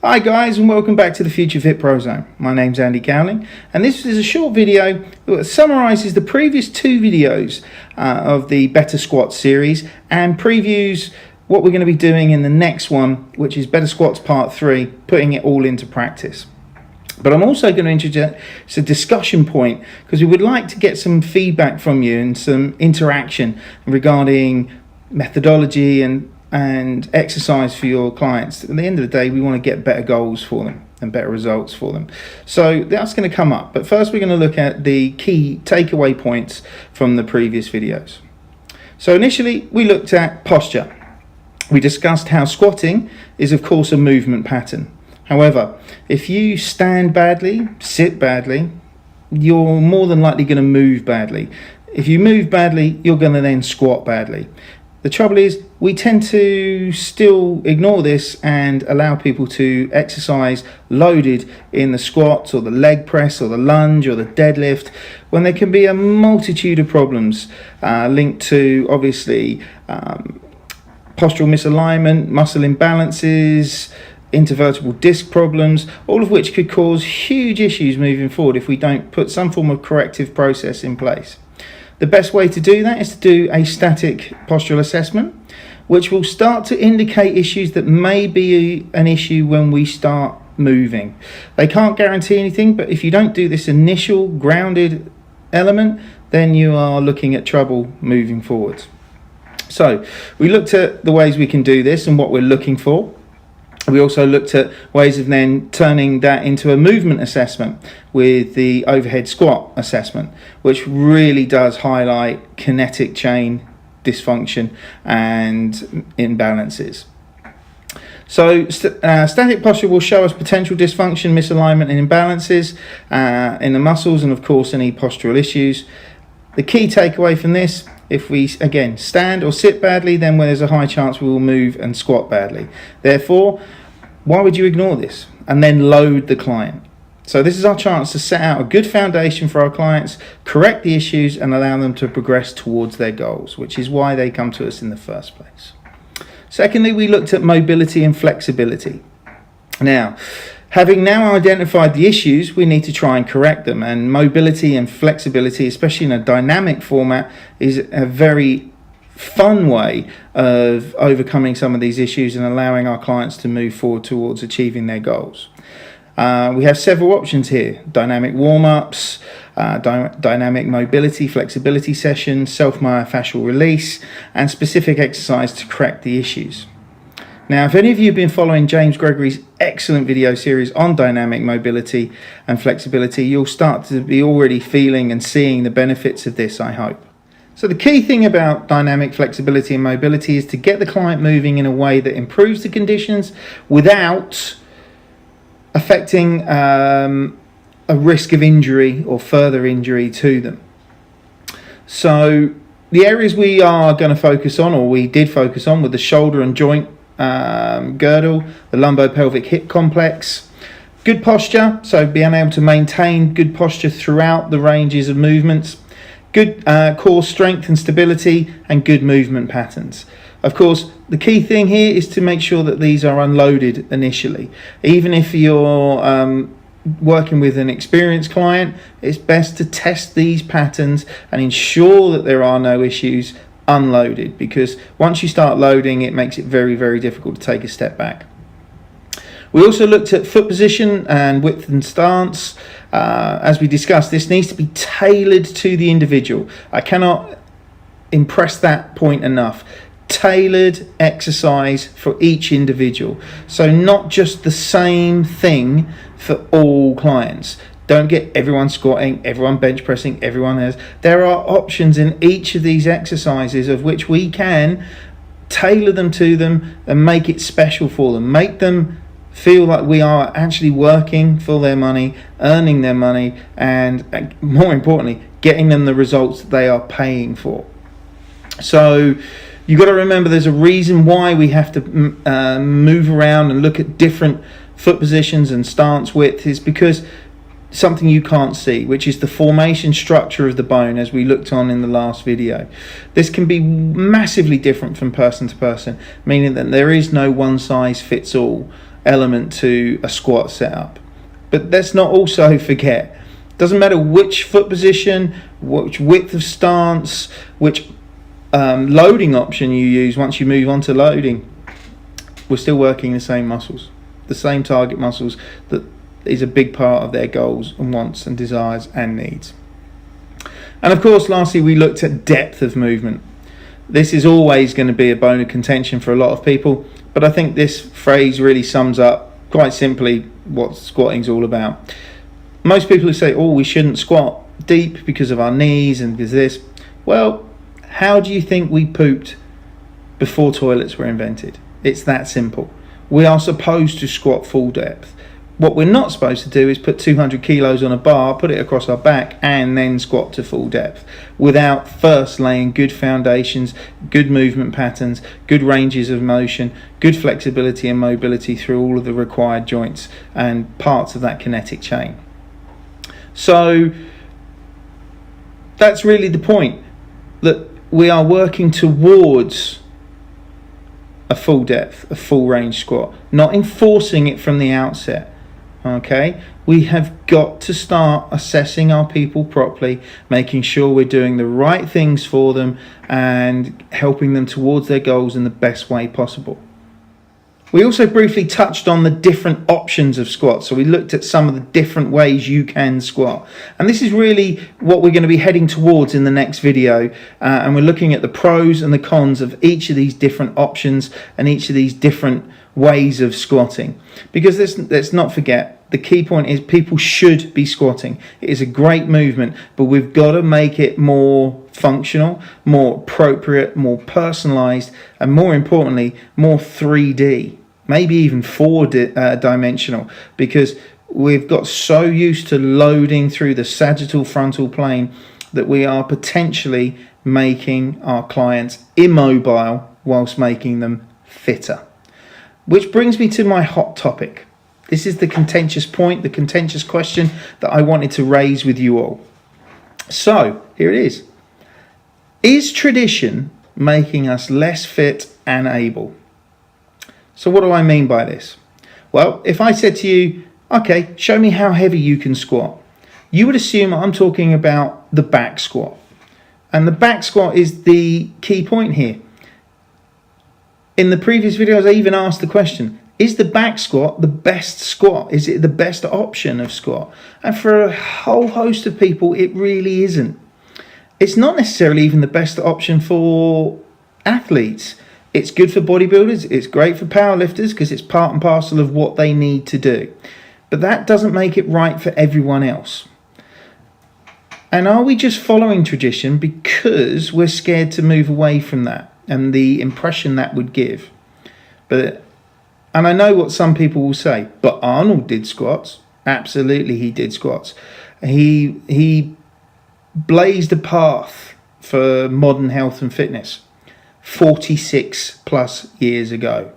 Hi guys, and welcome back to the Future Fit Pro Zone. My name's Andy Cowling, and this is a short video that summarises the previous two videos of the Better Squats series and previews what we're going to be doing in the next one, which is Better Squats Part 3, putting it all into practice. But I'm also going to introduce a discussion point because we would like to get some feedback from you and some interaction regarding methodology and exercise for your clients. At the end of the day, we want to get better goals for them and better results for them. So that's going to come up. But first, we're going to look at the key takeaway points from the previous videos. So initially, we looked at posture. We discussed how squatting is, of course, a movement pattern. However, if you stand badly, sit badly, you're more than likely going to move badly. If you move badly, you're going to then squat badly. The trouble is, we tend to still ignore this and allow people to exercise loaded in the squats or the leg press or the lunge or the deadlift, when there can be a multitude of problems linked to, obviously, postural misalignment, muscle imbalances, intervertebral disc problems, all of which could cause huge issues moving forward if we don't put some form of corrective process in place. The best way to do that is to do a static postural assessment, which will start to indicate issues that may be an issue when we start moving. They can't guarantee anything, but if you don't do this initial grounded element, then you are looking at trouble moving forward. So we looked at the ways we can do this and what we're looking for. We also looked at ways of then turning that into a movement assessment with the overhead squat assessment, which really does highlight kinetic chain dysfunction and imbalances. So static posture will show us potential dysfunction, misalignment and imbalances in the muscles, and of course any postural issues. The key takeaway from this: if we, again, stand or sit badly, then there's a high chance we will move and squat badly. Therefore, why would you ignore this and then load the client? So this is our chance to set out a good foundation for our clients, correct the issues and allow them to progress towards their goals, which is why they come to us in the first place. Secondly, we looked at mobility and flexibility. Now, having now identified the issues, we need to try and correct them. And mobility and flexibility, especially in a dynamic format, is a very fun way of overcoming some of these issues and allowing our clients to move forward towards achieving their goals. We have several options here: dynamic warm-ups, dynamic mobility, flexibility sessions, self-myofascial release, and specific exercise to correct the issues. Now, if any of you have been following James Gregory's excellent video series on dynamic mobility and flexibility, you'll start to be already feeling and seeing the benefits of this, I hope. So the key thing about dynamic flexibility and mobility is to get the client moving in a way that improves the conditions without affecting a risk of injury or further injury to them. So the areas we are going to focus on, or we did focus on, were the shoulder and joint girdle, the lumbo-pelvic hip complex. Good posture, so being able to maintain good posture throughout the ranges of movements. Good core strength and stability, and good movement patterns. Of course, the key thing here is to make sure that these are unloaded initially. Even if you're working with an experienced client, it's best to test these patterns and ensure that there are no issues unloaded, because once you start loading, it makes it very, very difficult to take a step back. We also looked at foot position and width and stance. As we discussed, this needs to be tailored to the individual. I cannot impress that point enough. Tailored exercise for each individual. So not just the same thing for all clients. Don't get everyone squatting, everyone bench pressing, everyone has. There are options in each of these exercises of which we can tailor them to them and make it special for them. Make them feel like we are actually working for their money, earning their money, and more importantly, getting them the results that they are paying for. So you've got to remember there's a reason why we have to move around and look at different foot positions and stance width, is because something you can't see, which is the formation structure of the bone, as we looked on in the last video. This can be massively different from person to person, meaning that there is no one size fits all element to a squat setup. But let's not also forget, doesn't matter which foot position, which width of stance, which loading option you use. Once you move on to loading, we're still working the same muscles, the same target muscles that is a big part of their goals and wants and desires and needs. And of course, lastly, we looked at depth of movement. This is always going to be a bone of contention for a lot of people, but I think this phrase really sums up quite simply what squatting is all about. Most people who say, oh, we shouldn't squat deep because of our knees and because this, well, how do you think we pooped before toilets were invented? It's that simple. We are supposed to squat full depth. What we're not supposed to do is put 200 kilos on a bar, put it across our back, and then squat to full depth without first laying good foundations, good movement patterns, good ranges of motion, good flexibility and mobility through all of the required joints and parts of that kinetic chain. So that's really the point, that we are working towards a full depth, a full range squat, not enforcing it from the outset. Okay, we have got to start assessing our people properly, making sure we're doing the right things for them and helping them towards their goals in the best way possible. We also briefly touched on the different options of squat. So we looked at some of the different ways you can squat. And this is really what we're going to be heading towards in the next video. And we're looking at the pros and the cons of each of these different options and each of these different ways of squatting. Because let's not forget, the key point is people should be squatting. It is a great movement, but we've got to make it more functional, more appropriate, more personalized, and more importantly, more 3D. Maybe even four-dimensional, because we've got so used to loading through the sagittal frontal plane that we are potentially making our clients immobile whilst making them fitter. Which brings me to my hot topic. This is the contentious point, the contentious question that I wanted to raise with you all. So, here it is. Is tradition making us less fit and able? So what do I mean by this? Well, if I said to you, okay, show me how heavy you can squat, you would assume I'm talking about the back squat. And the back squat is the key point here. In the previous videos, I even asked the question, is the back squat the best squat? Is it the best option of squat? And for a whole host of people, it really isn't. It's not necessarily even the best option for athletes. It's good for bodybuilders, it's great for powerlifters because it's part and parcel of what they need to do. But that doesn't make it right for everyone else. And are we just following tradition because we're scared to move away from that and the impression that would give? And I know what some people will say, but Arnold did squats. Absolutely, he did squats. He blazed a path for modern health and fitness 46 plus years ago.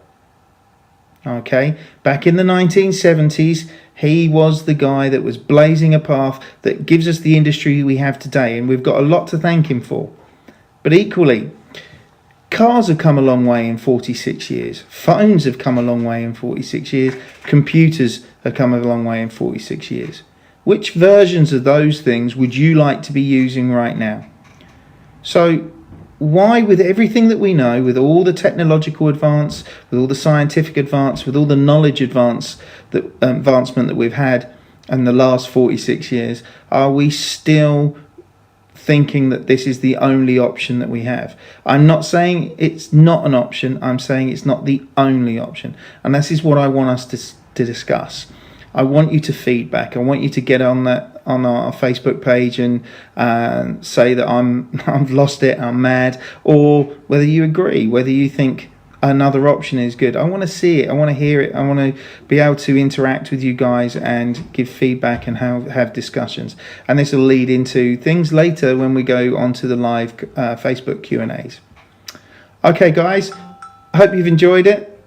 Okay, back in the 1970s, he was the guy that was blazing a path that gives us the industry we have today, and we've got a lot to thank him for. But equally, cars have come a long way in 46 years. Phones have come a long way in 46 years. Computers have come a long way in 46 years. Which versions of those things would you like to be using right now? So why, with everything that we know, with all the technological advance, with all the scientific advance, with all the knowledge advance, advancement that we've had in the last 46 years, are we still thinking that this is the only option that we have? I'm not saying it's not an option, I'm saying it's not the only option. And this is what I want us to discuss. I want you to feedback. I want you to get on our Facebook page and say that I've lost it, I'm mad, or whether you agree, whether you think another option is good. I want to see it. I want to hear it. I want to be able to interact with you guys and give feedback and have discussions. And this will lead into things later when we go onto the live Facebook Q&As. Okay guys, I hope you've enjoyed it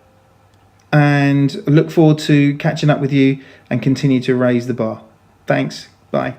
and look forward to catching up with you and continue to raise the bar. Thanks, bye.